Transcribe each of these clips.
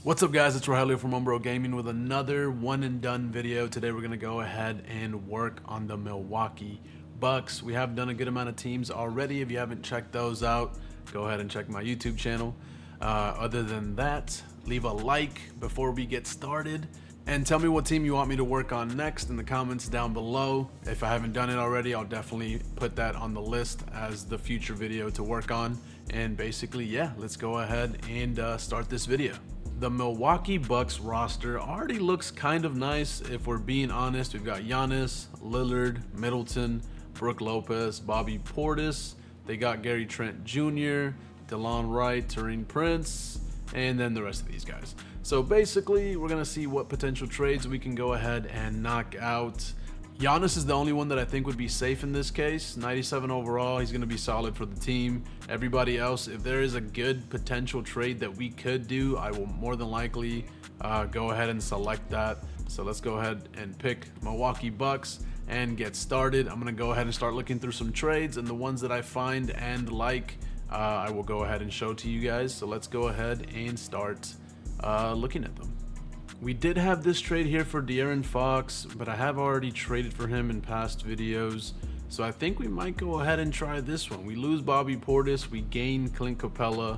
What's up guys, it's Rogelio from OneBroGaming with another one and done video. Today we're going to go ahead and work on the Milwaukee Bucks. We have done a good amount of teams already. If you haven't checked those out, go ahead and check my YouTube channel. Other than that, leave a like before we get started. And tell me what team you want me to work on next in the comments down below. If I haven't done it already, I'll definitely put that on the list as the future video to work on. And basically, yeah, let's go ahead and start this video. The Milwaukee Bucks roster already looks kind of nice. If we're being honest, we've got Giannis, Lillard, Middleton, Brook Lopez, Bobby Portis. They got Gary Trent Jr., DeLon Wright, Taurean Prince, and then the rest of these guys. So basically, we're going to see what potential trades we can go ahead and knock out. Giannis is the only one that I think would be safe in this case. 97 overall, he's going to be solid for the team. Everybody else, if there is a good potential trade that we could do, I will more than likely go ahead and select that. So let's go ahead and pick Milwaukee Bucks and get started. I'm going to go ahead and start looking through some trades, and the ones that I find and like, I will go ahead and show to you guys. So let's go ahead and start looking at them. We did have this trade here for De'Aaron Fox, but I have already traded for him in past videos. So I think we might go ahead and try this one. We lose Bobby Portis, we gain Clint Capella,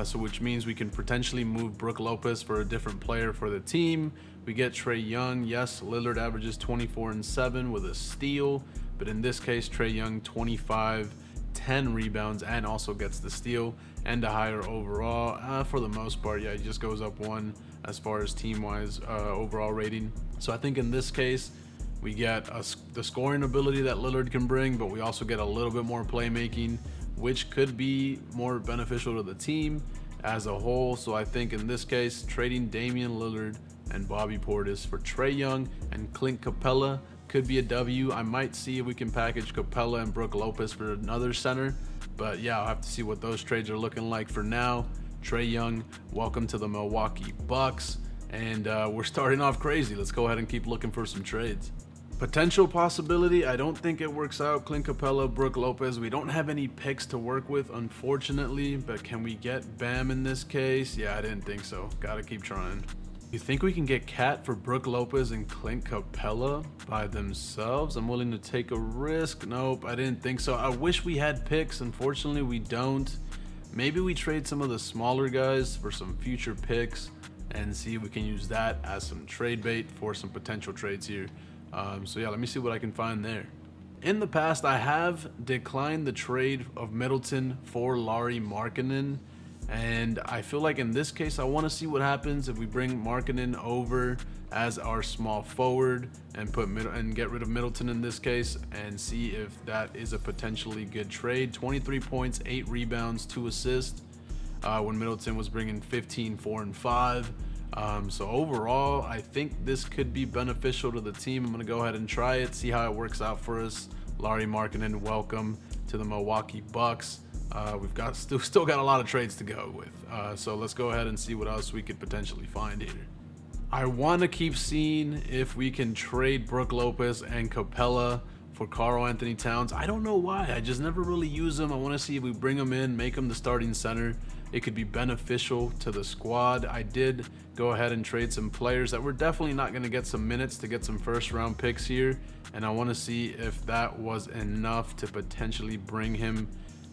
so which means we can potentially move Brook Lopez for a different player for the team. We get Trae Young. Yes, Lillard averages 24 and 7 with a steal, but in this case, Trae Young 25, 10 rebounds, and also gets the steal and a higher overall. For the most part, yeah, he just goes up one as far as team-wise overall rating. So I think in this case, we get the scoring ability that Lillard can bring, but we also get a little bit more playmaking, which could be more beneficial to the team as a whole. So I think in this case, trading Damian Lillard and Bobby Portis for Trae Young and Clint Capella could be a W. I might see if we can package Capella and Brook Lopez for another center, but yeah, I'll have to see what those trades are looking like. For now, Trae Young, welcome to the Milwaukee Bucks, and we're starting off crazy. Let's go ahead and keep looking for some trades. Potential possibility, I don't think it works out. Clint Capella, Brook Lopez, we don't have any picks to work with, unfortunately, but can we get Bam in this case? Yeah, I didn't think so. Gotta keep trying. You think we can get Cat for Brook Lopez and Clint Capella by themselves? I'm willing to take a risk. Nope, I didn't think so. I wish we had picks. Unfortunately, we don't. Maybe we trade some of the smaller guys for some future picks and see if we can use that as some trade bait for some potential trades here. So yeah, let me see what I can find there. In the past, I have declined the trade of Middleton for Lauri Markkanen, and I feel like in this case, I want to see what happens if we bring Markkanen over as our small forward and get rid of Middleton in this case, and see if that is a potentially good trade. 23 points, 8 rebounds, 2 assists, when Middleton was bringing 15, 4, and 5. So overall, I think this could be beneficial to the team. I'm going to go ahead and try it, see how it works out for us. Lauri Markkanen, welcome to the Milwaukee Bucks. We've got still got a lot of trades to go with. So let's go ahead and see what else we could potentially find here. I want to keep seeing if we can trade Brook Lopez and Capella for Karl-Anthony Towns. I don't know why. I just never really use them. I want to see if we bring them in, make them the starting center. It could be beneficial to the squad. I did go ahead and trade some players that we're definitely not going to get some minutes to get some first round picks here. And I want to see if that was enough to potentially bring him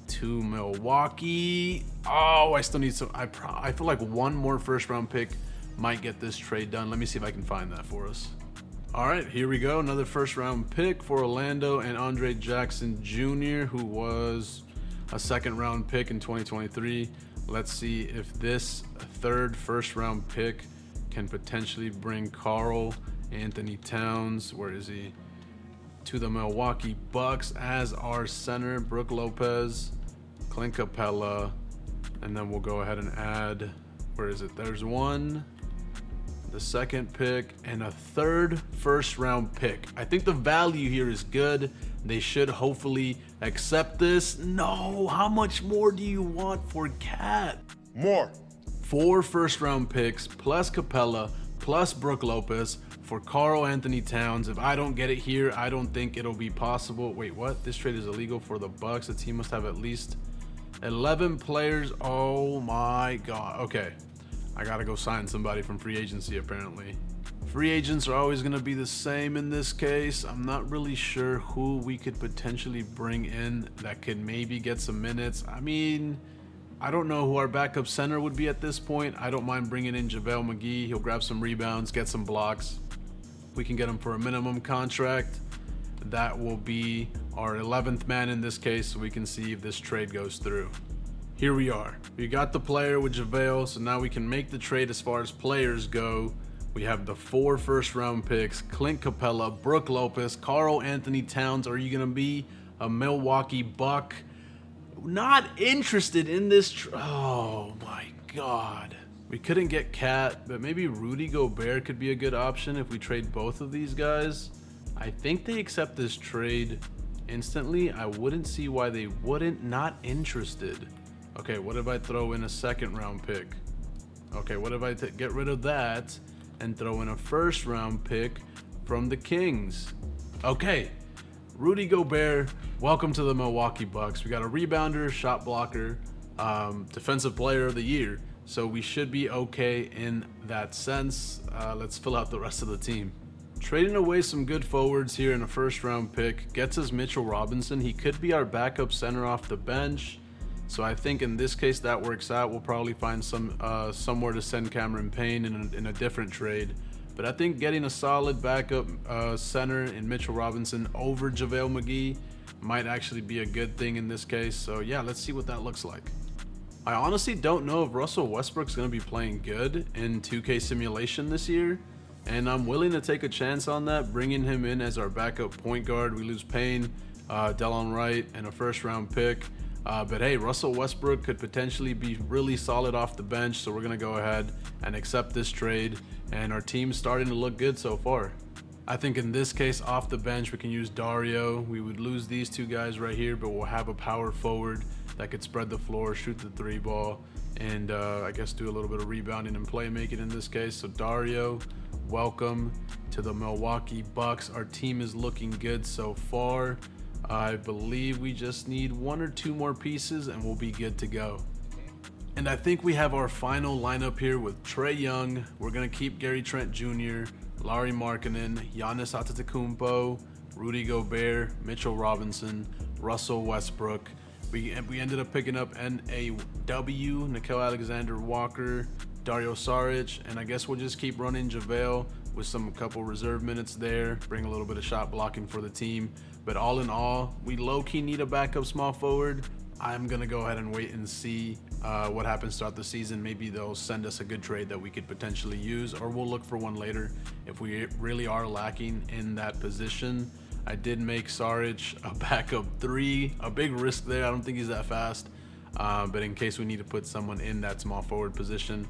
to Milwaukee. Oh, I still need some. I feel like one more first round pick might get this trade done. Let me see if I can find that for us. All right, here we go. Another first round pick for Orlando and Andre Jackson Jr., who was a second round pick in 2023. Let's see if this third first round pick can potentially bring Karl-Anthony Towns, where is he, to the Milwaukee Bucks as our center. Brook Lopez, Clint Capella, and then we'll go ahead and add, where is it? There's one, the second pick, and a third first round pick. I think the value here is good. They should hopefully accept this. No, how much more do you want for Cat? More. 4 first round picks plus Capella plus Brook Lopez for Karl-Anthony Towns. If I don't get it here, I don't think it'll be possible. Wait, what? This trade is illegal for the Bucks. The team must have at least 11 players. Oh my God. Okay. I gotta go sign somebody from free agency apparently. Free agents are always going to be the same in this case. I'm not really sure who we could potentially bring in that could maybe get some minutes. I mean, I don't know who our backup center would be at this point. I don't mind bringing in JaVale McGee. He'll grab some rebounds, get some blocks. We can get him for a minimum contract. That will be our 11th man in this case, so we can see if this trade goes through. Here we are. We got the player with JaVale, so now we can make the trade as far as players go. We have the 4 first-round picks: Clint Capella, Brook Lopez, Karl Anthony Towns. Are you going to be a Milwaukee Buck? Not interested in this. Oh, my God. We couldn't get Cat, but maybe Rudy Gobert could be a good option if we trade both of these guys. I think they accept this trade instantly. I wouldn't see why they wouldn't. Not interested. Okay, what if I throw in a second-round pick? Okay, what if I get rid of that and throw in a first-round pick from the Kings? Okay, Rudy Gobert, welcome to the Milwaukee Bucks. We got a rebounder, shot blocker, defensive player of the year, so we should be okay in that sense. Let's fill out the rest of the team. Trading away some good forwards here in a first-round pick gets us Mitchell Robinson. He could be our backup center off the bench. So I think in this case that works out. We'll probably find somewhere to send Cameron Payne in a different trade. But I think getting a solid backup center in Mitchell Robinson over JaVale McGee might actually be a good thing in this case. So yeah, let's see what that looks like. I honestly don't know if Russell Westbrook's going to be playing good in 2K simulation this year. And I'm willing to take a chance on that, bringing him in as our backup point guard. We lose Payne, Delon Wright, and a first-round pick. But hey, Russell Westbrook could potentially be really solid off the bench, so we're going to go ahead and accept this trade, and our team's starting to look good so far. I think in this case, off the bench, we can use Dario. We would lose these two guys right here, but we'll have a power forward that could spread the floor, shoot the 3-ball, and I guess do a little bit of rebounding and playmaking in this case. So Dario, welcome to the Milwaukee Bucks. Our team is looking good so far. I believe we just need 1 or 2 more pieces and we'll be good to go. And I think we have our final lineup here with Trae Young. We're going to keep Gary Trent Jr., Lauri Markkanen, Giannis Antetokounmpo, Rudy Gobert, Mitchell Robinson, Russell Westbrook. We ended up picking up NAW, Nickeil Alexander-Walker, Dario Saric, and I guess we'll just keep running JaVale with a couple reserve minutes there, bring a little bit of shot blocking for the team. But all in all, we low-key need a backup small forward. I'm going to go ahead and wait and see what happens throughout the season. Maybe they'll send us a good trade that we could potentially use, or we'll look for one later if we really are lacking in that position. I did make Saric a backup 3, a big risk there. I don't think he's that fast, but in case we need to put someone in that small forward position,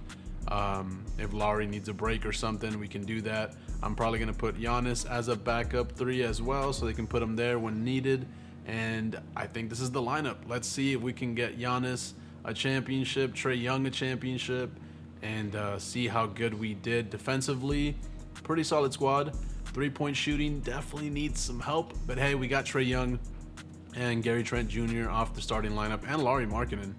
if Lauri needs a break or something, we can do that. I'm probably going to put Giannis as a backup 3 as well, so they can put him there when needed. And I think this is the lineup. Let's see if we can get Giannis a championship, Trae Young a championship, and see how good we did defensively. Pretty solid squad. 3-point shooting definitely needs some help, but hey, we got Trae Young and Gary Trent Jr. off the starting lineup, and Lauri Markkanen.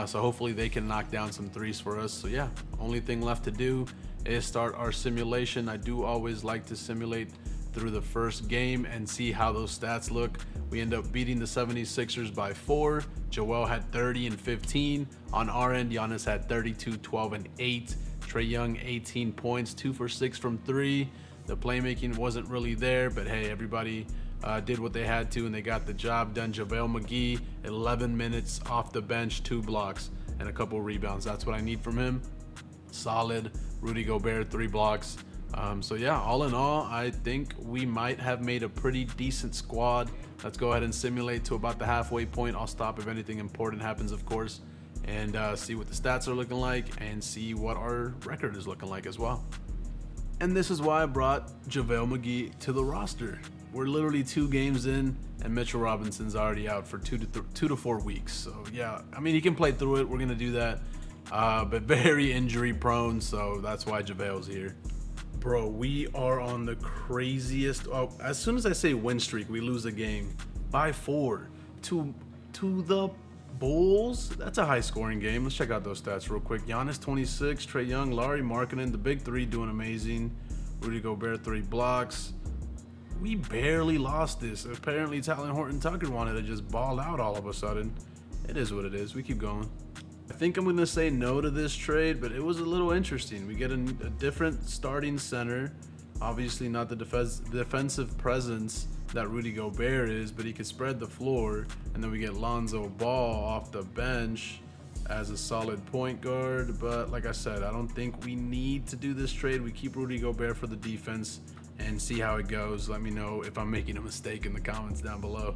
So hopefully they can knock down some threes for us. So yeah, only thing left to do is start our simulation. I do always like to simulate through the first game and see how those stats look. We end up beating the 76ers by 4. Joel had 30 and 15. On our end, Giannis had 32, 12, and 8. Trae Young, 18 points, 2 for 6 from 3. The playmaking wasn't really there, but hey, everybody did what they had to, and they got the job done. JaVale McGee, 11 minutes off the bench, 2 blocks, and a couple rebounds. That's what I need from him. Solid. Rudy Gobert, 3 blocks. So yeah, all in all, I think we might have made a pretty decent squad. Let's go ahead and simulate to about the halfway point. I'll stop if anything important happens, of course, and see what the stats are looking like and see what our record is looking like as well. And this is why I brought JaVale McGee to the roster. We're literally 2 games in, and Mitchell Robinson's already out for 2 to 4 weeks. So yeah, I mean, he can play through it. We're gonna do that, but very injury prone. So that's why JaVale's here. Bro, we are on the craziest. Oh, as soon as I say win streak, we lose a game by 4 to the Bulls, that's a high scoring game. Let's check out those stats real quick. Giannis 26, Trae Young, Lauri Markkanen, the big three doing amazing. Rudy Gobert 3 blocks. We barely lost this. Apparently Talon Horton Tucker wanted to just ball out all of a sudden. It is what it is. We keep going. I think I'm going to say no to this trade, but it was a little interesting. We get a different starting center. Obviously not the defensive presence that Rudy Gobert is, but he could spread the floor. And then we get Lonzo Ball off the bench as a solid point guard. But like I said, I don't think we need to do this trade. We keep Rudy Gobert for the defense and see how it goes. Let me know if I'm making a mistake in the comments down below.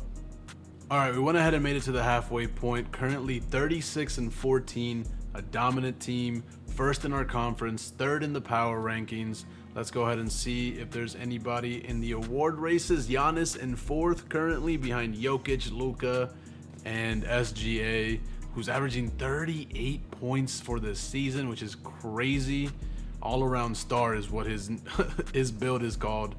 All right, we went ahead and made it to the halfway point. Currently 36-14, a dominant team, first in our conference, third in the power rankings. Let's go ahead and see if there's anybody in the award races. Giannis in fourth currently behind Jokic, Luka, and SGA, who's averaging 38 points for this season, which is crazy. All-around star is what his build is called.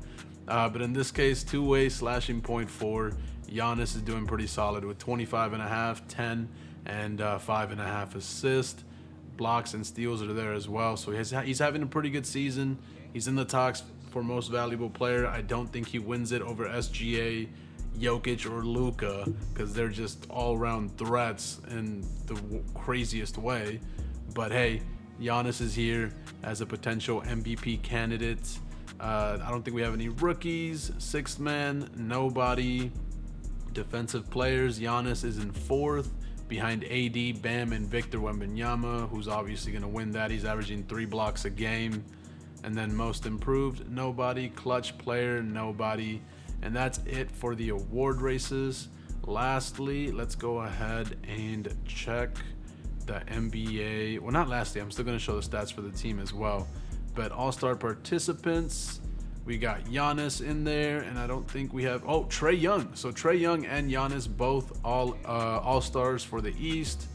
But in this case, two-way slashing point four. Giannis is doing pretty solid with 25.5, 10, and 5.5 assists. Blocks and steals are there as well. So he's having a pretty good season. He's in the talks for most valuable player. I don't think he wins it over SGA, Jokic, or Luka, because they're just all-around threats in the craziest way. But hey, Giannis is here as a potential MVP candidate. I don't think we have any rookies. Sixth man, nobody. Defensive players, Giannis is in fourth behind AD, Bam, and Victor Wembanyama, who's obviously going to win that. He's averaging 3 blocks a game. And then most improved, nobody. Clutch player, nobody. And that's it for the award races. Lastly, let's go ahead and check the NBA. Well, not lastly, I'm still going to show the stats for the team as well. But all-star participants, we got Giannis in there, and I don't think we have, oh, Trae Young. So Trae Young and Giannis both all-stars for the East.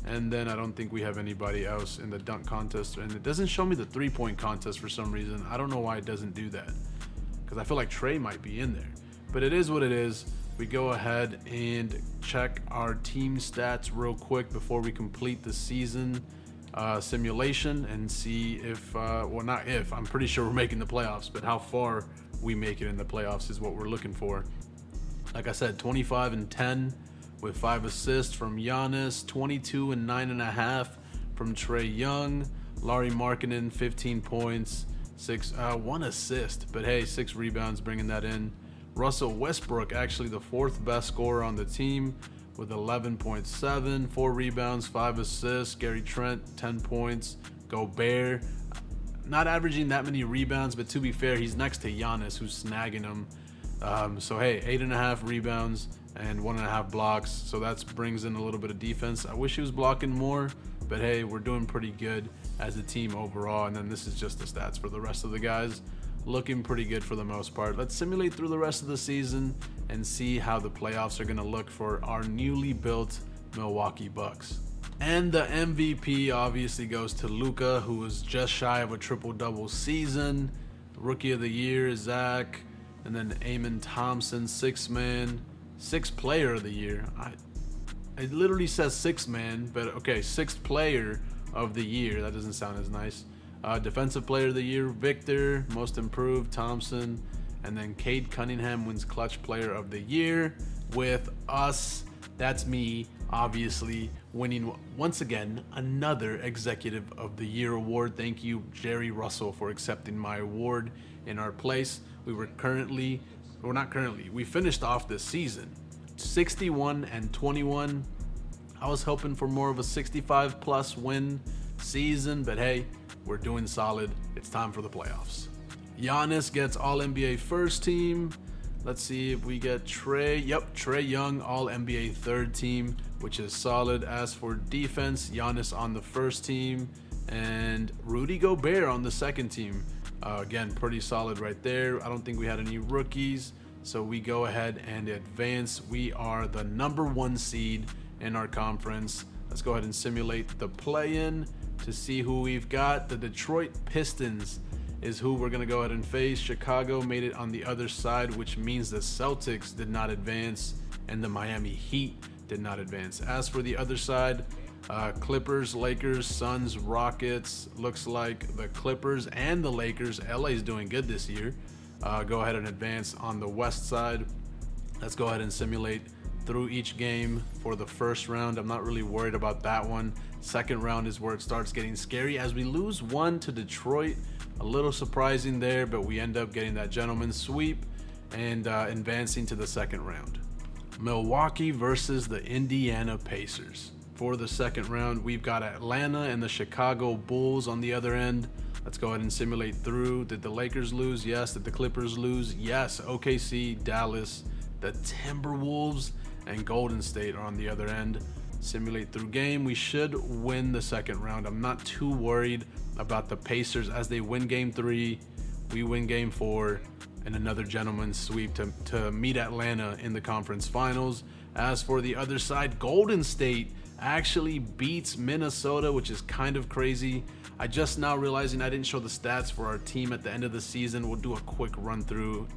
And then I don't think we have anybody else in the dunk contest. And it doesn't show me the three-point contest for some reason. I don't know why it doesn't do that, because I feel like Trae might be in there. But it is what it is. We go ahead and check our team stats real quick before we complete the season simulation and see if, well, not if, I'm pretty sure we're making the playoffs, but how far we make it in the playoffs is what we're looking for. Like I said, 25 and 10 with 5 assists from Giannis, 22 and 9.5 from Trae Young, Lauri Markkanen 15 points, 1 assist, but hey, 6 rebounds, bringing that in. Russell Westbrook, actually the 4th best scorer on the team with 11.7, 4 rebounds, 5 assists. Gary Trent 10 points. Gobert not averaging that many rebounds, but to be fair, he's next to Giannis, who's snagging him. So hey, 8.5 rebounds and 1.5 blocks. So that brings in a little bit of defense. I wish he was blocking more, but hey, we're doing pretty good as a team overall. And then this is just the stats for the rest of the guys. Looking pretty good for the most part. Let's simulate through the rest of the season and see how the playoffs are going to look for our newly built Milwaukee Bucks. And the MVP obviously goes to Luka, who was just shy of a triple-double season. Rookie of the Year, Zach. And then Amen Thompson, 6th man. 6th player of the year. It literally says 6th man, but okay, 6th player of the year. That doesn't sound as nice. Defensive player of the year, Victor. Most improved, Thompson. And then Cade Cunningham wins clutch player of the year with us. That's me, obviously, winning once again another executive of the year award. Thank you, Jerry Russell, for accepting my award in our place. We finished off this season 61 and 21. I was hoping for more of a 65 plus win season, but hey, we're doing solid. It's time for the playoffs. Giannis gets all NBA first team. Let's see if we get Trae. Yep, Trae Young, all NBA third team, which is solid. As for defense, Giannis on the first team and Rudy Gobert on the second team. Again, pretty solid right there. I don't think we had any rookies, so we go ahead and advance. We are the #1 seed in our conference. Let's go ahead and simulate the play-in to see who we've got. The Detroit Pistons is who we're going to go ahead and face. Chicago made it on the other side, which means the Celtics did not advance, and the Miami Heat did not advance. As for the other side, Clippers, Lakers, Suns, Rockets. Looks like the Clippers and the Lakers. LA's doing good this year. Go ahead and advance on the west side. Let's go ahead and simulate through each game for the first round. I'm not really worried about that one. Second round is where it starts getting scary as we lose 1 to Detroit. A little surprising there, but we end up getting that gentleman's sweep and advancing to the second round. Milwaukee versus the Indiana Pacers. For the second round, we've got Atlanta and the Chicago Bulls on the other end. Let's go ahead and simulate through. Did the Lakers lose? Yes. Did the Clippers lose? Yes. OKC, Dallas, the Timberwolves, and Golden State are on the other end. Simulate through game. We should win the second round. I'm not too worried about the Pacers as they win game 3. We win game 4 and another gentleman's sweep to meet Atlanta in the conference finals. As for the other side, Golden State actually beats Minnesota, which is kind of crazy. I just now realizing I didn't show the stats for our team at the end of the season. We'll do a quick run through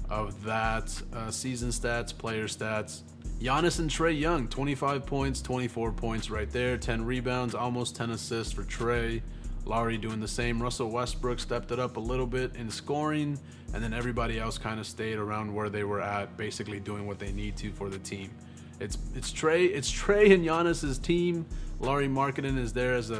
of that. Season stats, player stats. Giannis and Trae Young, 25 points, 24 points right there, 10 rebounds, almost 10 assists for Trae. Lowry doing the same. Russell Westbrook stepped it up a little bit in scoring, and then everybody else kind of stayed around where they were at, basically doing what they need to for the team. It's Trae and Giannis's team. Lauri Markkanen is there as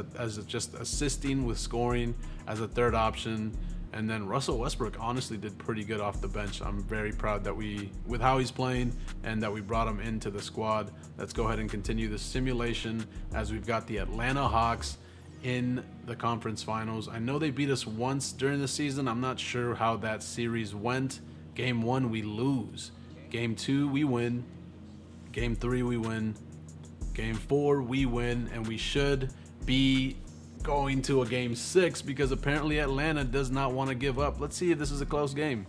just assisting with scoring as a third option. And then Russell Westbrook honestly did pretty good off the bench. I'm very proud that with how he's playing and that we brought him into the squad. Let's go ahead and continue the simulation as we've got the Atlanta Hawks in the conference finals. I know they beat us once during the season. I'm not sure how that series went. Game 1, we lose. Game 2, we win. Game 3, we win. Game 4, we win. And we should be going to a game 6 because apparently Atlanta does not want to give up. Let's see if this is a close game.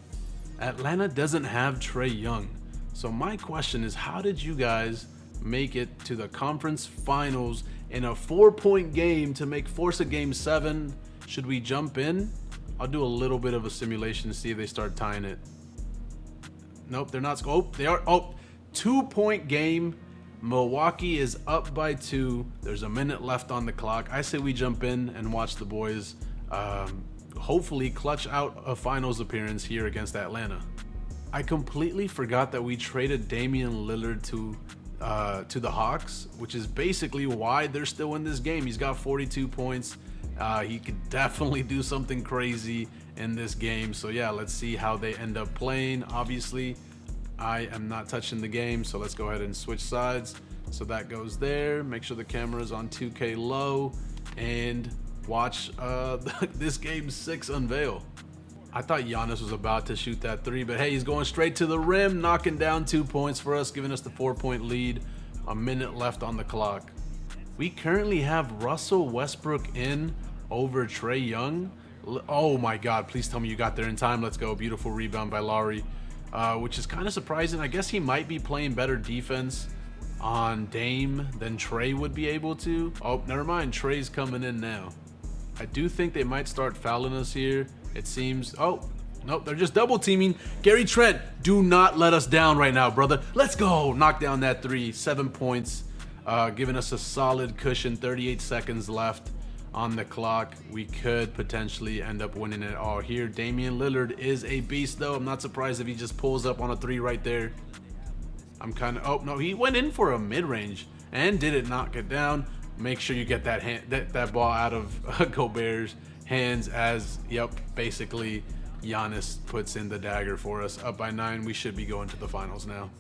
Atlanta doesn't have Trae Young. So my question is, how did you guys make it to the conference finals in a 4-point game to force a game 7? Should we jump in? I'll do a little bit of a simulation to see if they start tying it. Nope, they're not. Oh, they are. Oh, 2-point game. Milwaukee is up by 2. There's a minute left on the clock. I say we jump in and watch the boys hopefully clutch out a finals appearance here against Atlanta. I completely forgot that we traded Damian Lillard to the Hawks, which is basically why they're still in this game. He's got 42 points. He could definitely do something crazy in this game. So yeah, let's see how they end up playing. Obviously, I am not touching the game, so let's go ahead and switch sides. So that goes there. Make sure the camera is on 2K low and watch this game 6 unveil. I thought Giannis was about to shoot that 3, but hey, he's going straight to the rim, knocking down 2 points for us, giving us the 4-point lead. A minute left on the clock. We currently have Russell Westbrook in over Trae Young. Oh my God, please tell me you got there in time. Let's go. Beautiful rebound by Lowry. Which is kind of surprising. I guess he might be playing better defense on Dame than Trae would be able to. Oh, never mind. Trae's coming in now. I do think they might start fouling us here. It seems. Oh, nope. They're just double teaming. Gary Trent, do not let us down right now, brother. Let's go. Knock down that 3. 7 points. Giving us a solid cushion. 38 seconds left on the clock. We could potentially end up winning it all here. Damian Lillard is a beast, though. I'm not surprised if he just pulls up on a 3 right there. I'm kind of. Oh no, he went in for a mid-range and didn't knock it down. Make sure you get that ball out of Gobert's hands as, yep, basically Giannis puts in the dagger for us. Up by 9. We should be going to the finals now.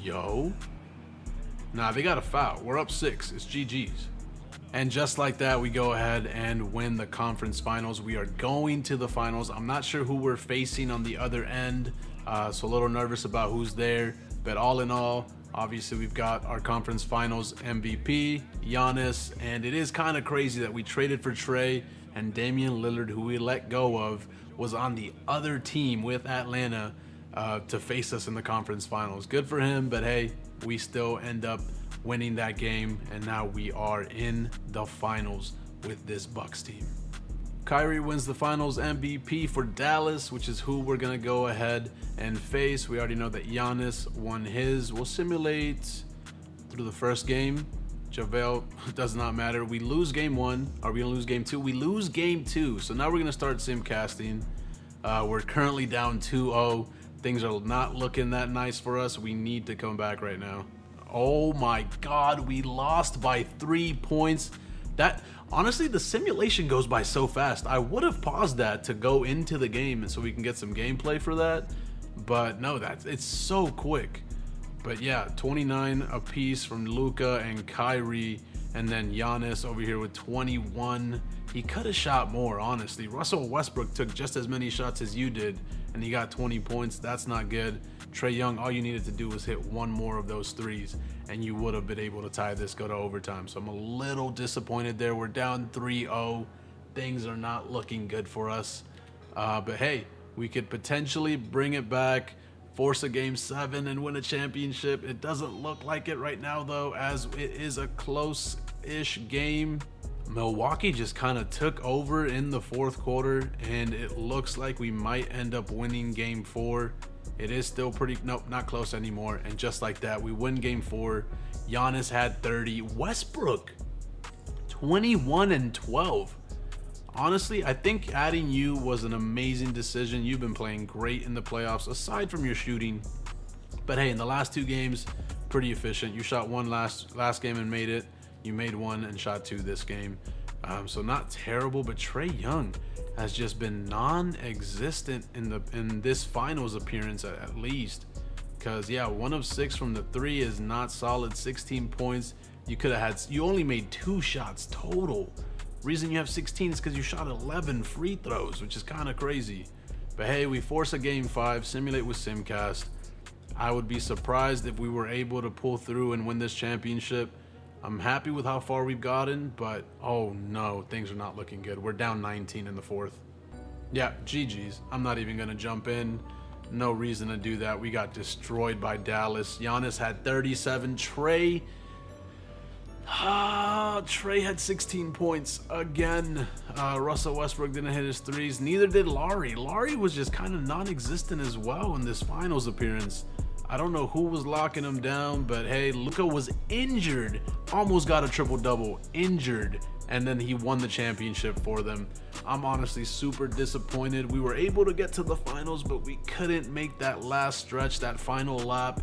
Yo. Nah, they got a foul. We're up 6. It's GG's. And just like that, we go ahead and win the conference finals. We are going to the finals. I'm not sure who we're facing on the other end, so a little nervous about who's there. But all in all, obviously we've got our conference finals MVP, Giannis, and it is kind of crazy that we traded for Trae and Damian Lillard, who we let go of, was on the other team with Atlanta to face us in the conference finals. Good for him, but hey, we still end up winning that game, and now we are in the finals with this Bucks team. Kyrie wins the finals MVP for Dallas, which is who we're going to go ahead and face. We already know that Giannis won his. We'll simulate through the first game. JaVale, does not matter. We lose game 1. Are we going to lose game 2? We lose game 2. So now we're going to start sim casting. We're currently down 2-0. Things are not looking that nice for us. We need to come back right now. Oh my God, we lost by 3 points. That honestly, the simulation goes by so fast. I would have paused that to go into the game and so we can get some gameplay for that. But no, it's so quick. But yeah, 29 apiece from Luka and Kyrie, and then Giannis over here with 21. He could have shot more, honestly. Russell Westbrook took just as many shots as you did, and he got 20 points. That's not good. Trae Young, all you needed to do was hit one more of those threes, and you would have been able to tie this, go to overtime. So I'm a little disappointed there. We're down 3-0. Things are not looking good for us. But hey, we could potentially bring it back, force a game 7 and win a championship. It doesn't look like it right now though, as it is a close-ish game. Milwaukee just kind of took over in the 4th quarter, and it looks like we might end up winning game 4. It is still pretty, nope, not close anymore. And just like that, we win game 4. Giannis had 30. Westbrook, 21 and 12. Honestly, I think adding you was an amazing decision. You've been playing great in the playoffs, aside from your shooting. But hey, in the last 2 games, pretty efficient. You shot 1 last game and made it. You made 1 and shot 2 this game. So not terrible, but Trae Young has just been non-existent in this finals appearance at least. Because yeah, 1 of 6 from the 3 is not solid. 16 points. You only made 2 shots total. Reason you have 16 is because you shot 11 free throws, which is kind of crazy. But hey, we force a game 5, simulate with Simcast. I would be surprised if we were able to pull through and win this championship. I'm happy with how far we've gotten, but oh no, things are not looking good. We're down 19 in the 4th. Yeah, GG's. I'm not even gonna jump in. No reason to do that. We got destroyed by Dallas. Giannis had 37. Trae had 16 points again. Russell Westbrook didn't hit his threes. Neither did Laurie. Laurie was just kind of non-existent as well in this finals appearance. I don't know who was locking him down, but hey, Luka was injured. Almost got a triple-double. Injured. And then he won the championship for them. I'm honestly super disappointed. We were able to get to the finals, but we couldn't make that last stretch, that final lap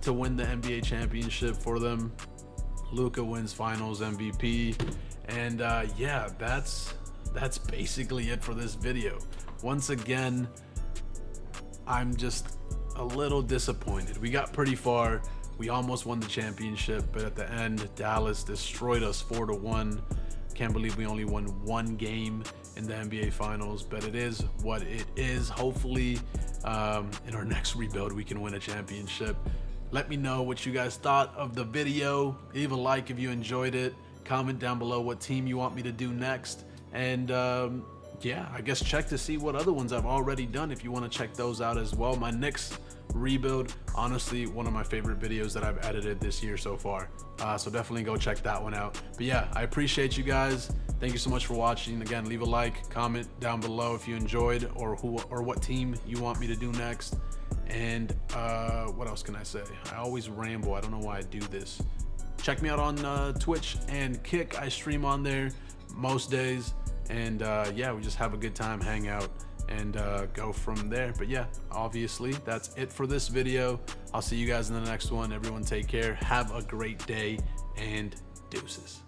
to win the NBA championship for them. Luka wins finals MVP. And yeah, that's basically it for this video. Once again, I'm just a little disappointed. We got pretty far. We almost won the championship, but at the end, Dallas destroyed us 4-1. Can't believe we only won 1 game in the NBA Finals, but it is what it is. Hopefully, in our next rebuild, we can win a championship. Let me know what you guys thought of the video. Leave a like if you enjoyed it. Comment down below what team you want me to do next. And yeah, I guess check to see what other ones I've already done if you want to check those out as well. My Knicks rebuild, honestly, one of my favorite videos that I've edited this year so far. So definitely go check that one out. But yeah, I appreciate you guys. Thank you so much for watching. Again, leave a like, comment down below if you enjoyed or what team you want me to do next. And what else can I say? I always ramble. I don't know why I do this. Check me out on Twitch and Kick. I stream on there most days. And yeah, we just have a good time, hang out, and go from there. But yeah, obviously, that's it for this video. I'll see you guys in the next one. Everyone take care. Have a great day, and deuces.